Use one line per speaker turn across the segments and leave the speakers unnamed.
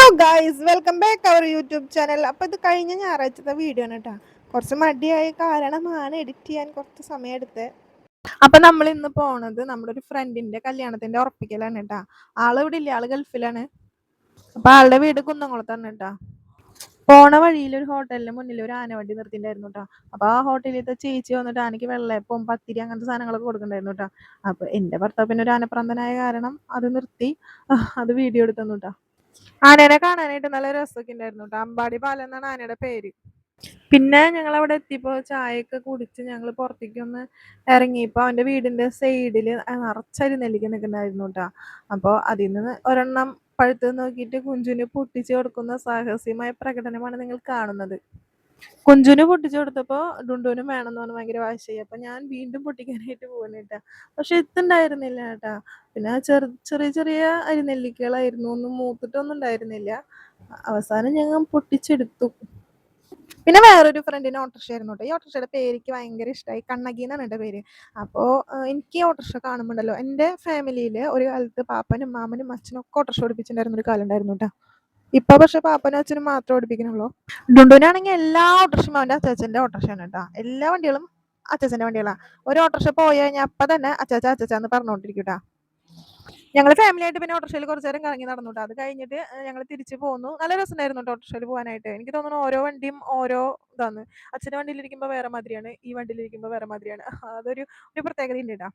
Hello guys, welcome back our YouTube channel. അപ്പോൾ ഇത് കഴിഞ്ഞ ഞായറാഴ്ചത്തെ വീഡിയോ ആണ് കേട്ടോ. കുറച്ച് മടിയായ കാരണമാണ് എഡിറ്റ് ചെയ്യാൻ കുറച്ച് സമയം എടുത്തത്. അപ്പം നമ്മൾ ഇന്ന് പോണത് നമ്മുടെ ഒരു ഫ്രണ്ടിന്റെ കല്യാണത്തിന്റെ ഉറപ്പിക്കലാണ് കേട്ടോ. ആള് ഇവിടെ ഇല്ല, ആള് ഗൾഫിലാണ്. അപ്പം ആളുടെ വീട് കുന്നംകുളത്താണ് കേട്ടോ. പോണ വഴിയിൽ ഒരു ഹോട്ടലിന് മുന്നിൽ ഒരു ആനവണ്ടി നിർത്തിയിട്ടുണ്ടായിരുന്നു കേട്ടോ. അപ്പോൾ ആ ഹോട്ടലിലത്തെ ചേച്ചി വന്നിട്ട് ആനയ്ക്ക് വെള്ളയപ്പം പത്തിരി അങ്ങനത്തെ സാധനങ്ങളൊക്കെ കൊടുക്കണ്ടായിരുന്നു കേട്ടോ. അപ്പോൾ എൻ്റെ ഭർത്താവ് പിന്നെ ഒരു ആനപ്രാന്തനായ കാരണം അത് നിർത്തി അത് വീഡിയോ എടുത്തു കേട്ടോ. ആനേനെ കാണാനായിട്ട് നല്ല രസമൊക്കെ ഉണ്ടായിരുന്നു കേട്ടോ. അമ്പാടി പാലം എന്നാണ് ആനയുടെ പേര്. പിന്നെ ഞങ്ങൾ അവിടെ എത്തിയപ്പോൾ ചായയൊക്കെ കുടിച്ച് ഞങ്ങൾ പുറത്തേക്ക് ഒന്ന് ഇറങ്ങിയപ്പോൾ അവൻ്റെ വീടിൻ്റെ സൈഡിൽ നിറച്ചരി നെല്ലിക്ക നിൽക്കുന്നുണ്ടായിരുന്നു കേട്ടോ. അപ്പോൾ അതിൽ നിന്ന് ഒരെണ്ണം പഴുത്ത് നോക്കിയിട്ട് കുഞ്ചുന് പൊട്ടിച്ച് കൊടുക്കുന്ന സാഹസികമായ പ്രകടനമാണ് നിങ്ങൾ കാണുന്നത്. കുഞ്ചുന് പൊട്ടിച്ചു കൊടുത്തപ്പോൾ ഡുണ്ടുവിനും വേണമെന്ന് പറഞ്ഞ് ഭയങ്കര വാശിയായി. അപ്പം ഞാൻ വീണ്ടും പൊട്ടിക്കാനായിട്ട് പോകുന്നു കേട്ടോ. പക്ഷെ എത്തുണ്ടായിരുന്നില്ല കേട്ടോ. പിന്നെ ചെറിയ ചെറിയ അരിനെല്ലിക്കകളായിരുന്നു, ഒന്നും മൂത്തിട്ടൊന്നും ഉണ്ടായിരുന്നില്ല. അവസാനം ഞങ്ങൾ പൊട്ടിച്ചെടുത്തു. പിന്നെ വേറൊരു ഫ്രണ്ടിന് ഓട്ടോറിക്ഷ ആയിരുന്നു കേട്ടോ. ഈ ഓട്ടോറിക്ഷയുടെ പേര് എനിക്ക് ഭയങ്കര ഇഷ്ടമായി. കണ്ണകി എന്നാണ് എൻ്റെ പേര്. അപ്പോൾ എനിക്ക് ഈ ഓട്ടോറിക്ഷ കാണുമ്പോണ്ടല്ലോ, എൻ്റെ ഫാമിലിയിൽ ഒരു കാലത്ത് പാപ്പനും മാമനും അച്ഛനും ഒക്കെ ഓട്ടോറിക്ഷ ഓടിപ്പിച്ചിട്ടുണ്ടായിരുന്ന ഒരു കാലം ഉണ്ടായിരുന്നു കേട്ടോ. ഇപ്പൊ പക്ഷെ പാപ്പനും അച്ഛനും മാത്രം ഓടിപ്പിക്കണുള്ളൂ. ഡുണ്ടുവിനാണെങ്കിൽ എല്ലാ ഓട്ടോറിക്ഷയും അവൻ്റെ അച്ചാച്ചൻ്റെ ഓട്ടോറിക്ഷയാണ് കേട്ടോ. എല്ലാ വണ്ടികളും അച്ചാച്ചൻ്റെ വണ്ടികളാണ്. ഒരു ഓട്ടോറിക്ഷ പോയി കഴിഞ്ഞാൽ അപ്പം തന്നെ അച്ചാച്ച അച്ചാച്ചാന്ന് പറഞ്ഞുകൊണ്ടിരിക്കും കേട്ടോ. ഞങ്ങൾ ഫാമിലി ആയിട്ട് പിന്നെ ഓട്ടോറിക്ഷയിൽ കുറച്ച് നേരം കറങ്ങി നടന്നു കേട്ടോ. അത് കഴിഞ്ഞിട്ട് ഞങ്ങൾ തിരിച്ച് പോന്നു. നല്ല രസമുണ്ടായിരുന്നു കേട്ടോ ഓട്ടോറിക്ഷയിൽ പോകാനായിട്ട്. എനിക്ക് തോന്നുന്നു ഓരോ വണ്ടിയും ഓരോ ഇതാണ്. അച്ഛൻ്റെ വണ്ടിയിലിരിക്കുമ്പോൾ വേറെ മാതിരിയാണ്, ഈ വണ്ടിയിലിരിക്കുമ്പോൾ വേറെ മാതിരിയാണ്. അതൊരു ഒരു പ്രത്യേകത ഉണ്ട് കേട്ടോ.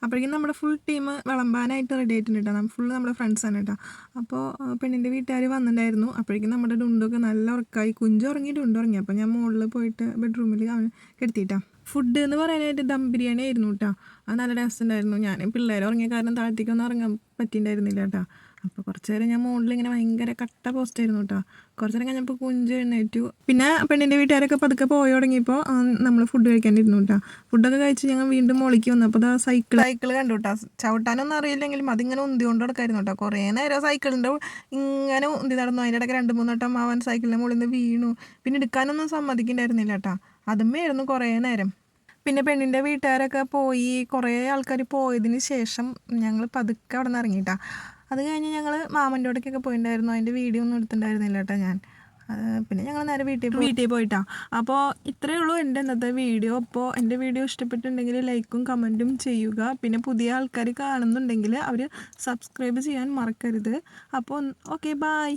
അപ്പോഴേക്കും നമ്മുടെ ഫുൾ ടീം വിളമ്പാനായിട്ട് റെഡി ആയിട്ടുണ്ട് കേട്ടോ. ഫുള്ള് നമ്മുടെ ഫ്രണ്ട്സാണ് കേട്ടോ. അപ്പോൾ പെണ്ണിൻ്റെ വീട്ടുകാർ വന്നിട്ടുണ്ടായിരുന്നു. അപ്പോഴേക്കും നമ്മുടെ ഡുണ്ടൊക്കെ നല്ല ഉറക്കമായി. കുഞ്ച് ഉറങ്ങി, ഡുണ്ട് ഉറങ്ങി. അപ്പോൾ ഞാൻ മുകളിൽ പോയിട്ട് ബെഡ്റൂമിൽ കിടത്തിയിട്ടാ. ഫുഡ് എന്ന് പറയാനായിട്ട് ദം ബിരിയാണി ആയിരുന്നു കേട്ടോ. അത് നല്ല ടേസ്റ്റ് ഉണ്ടായിരുന്നു. ഞാൻ പിള്ളേർ ഉറങ്ങിയ കാരണം താഴത്തേക്കൊന്നും ഇറങ്ങാൻ പറ്റിയിട്ടുണ്ടായിരുന്നില്ല കേട്ടോ. അപ്പോൾ കുറച്ച് നേരം ഞാൻ മുകളിൽ ഇങ്ങനെ ഭയങ്കര കട്ട പോസ്റ്റായിരുന്നു കേട്ടോ. കുറച്ച് നേരം കഴിഞ്ഞപ്പോൾ കുഞ്ച് എഴുന്നേറ്റു. പിന്നെ പെണ്ണിൻ്റെ വീട്ടുകാരൊക്കെ പതുക്കെ പോയി തുടങ്ങിയപ്പോൾ നമ്മൾ ഫുഡ് കഴിക്കാനിരുന്നു കേട്ടോ. ഫുഡൊക്കെ കഴിച്ച് ഞങ്ങൾ വീണ്ടും മോളിക്ക് വന്നു. അപ്പോൾ സൈക്കിൾ കണ്ടു കേട്ടോ. ചവിട്ടാനൊന്നും അറിയില്ലെങ്കിലും അതിങ്ങനെ ഉന്തി കൊണ്ട് നടക്കായിരുന്നു കേട്ടോ. കുറേ നേരം സൈക്കിളിൻ്റെ ഇങ്ങനെ ഉന്തി നടന്നു. അതിൻ്റെ ഇടയ്ക്ക് 2-3 വട്ടം അവൻ സൈക്കിളിൻ്റെ മുകളിൽ നിന്ന് വീണു. പിന്നെ എടുക്കാനൊന്നും സമ്മതിക്കുന്നുണ്ടായിരുന്നില്ല കേട്ടോ. അതുമ്മയായിരുന്നു കുറേ നേരം. പിന്നെ പെണ്ണിൻ്റെ വീട്ടുകാരൊക്കെ പോയി, കുറേ ആൾക്കാർ പോയതിന് ശേഷം ഞങ്ങൾ പതുക്കെ അവിടെ നിന്ന് ഇറങ്ങിയിട്ടാ. അത് കഴിഞ്ഞ് ഞങ്ങൾ മാമൻ്റെ അവിടേക്കൊക്കെ പോയിട്ടുണ്ടായിരുന്നു. അതിൻ്റെ വീഡിയോ ഒന്നും എടുത്തിട്ടുണ്ടായിരുന്നില്ല കേട്ടോ ഞാൻ. പിന്നെ ഞങ്ങൾ നേരെ വീട്ടിൽ പോയിട്ടാ. അപ്പോൾ ഇത്രയേ ഉള്ളൂ എൻ്റെ ഇന്നത്തെ വീഡിയോ. അപ്പോൾ എൻ്റെ വീഡിയോ ഇഷ്ടപ്പെട്ടിട്ടുണ്ടെങ്കിൽ ലൈക്കും കമൻറ്റും ചെയ്യുക. പിന്നെ പുതിയ ആൾക്കാർ കാണുന്നുണ്ടെങ്കിൽ അവർ സബ്സ്ക്രൈബ് ചെയ്യാൻ മറക്കരുത്. അപ്പോൾ ഓക്കെ, ബായ്.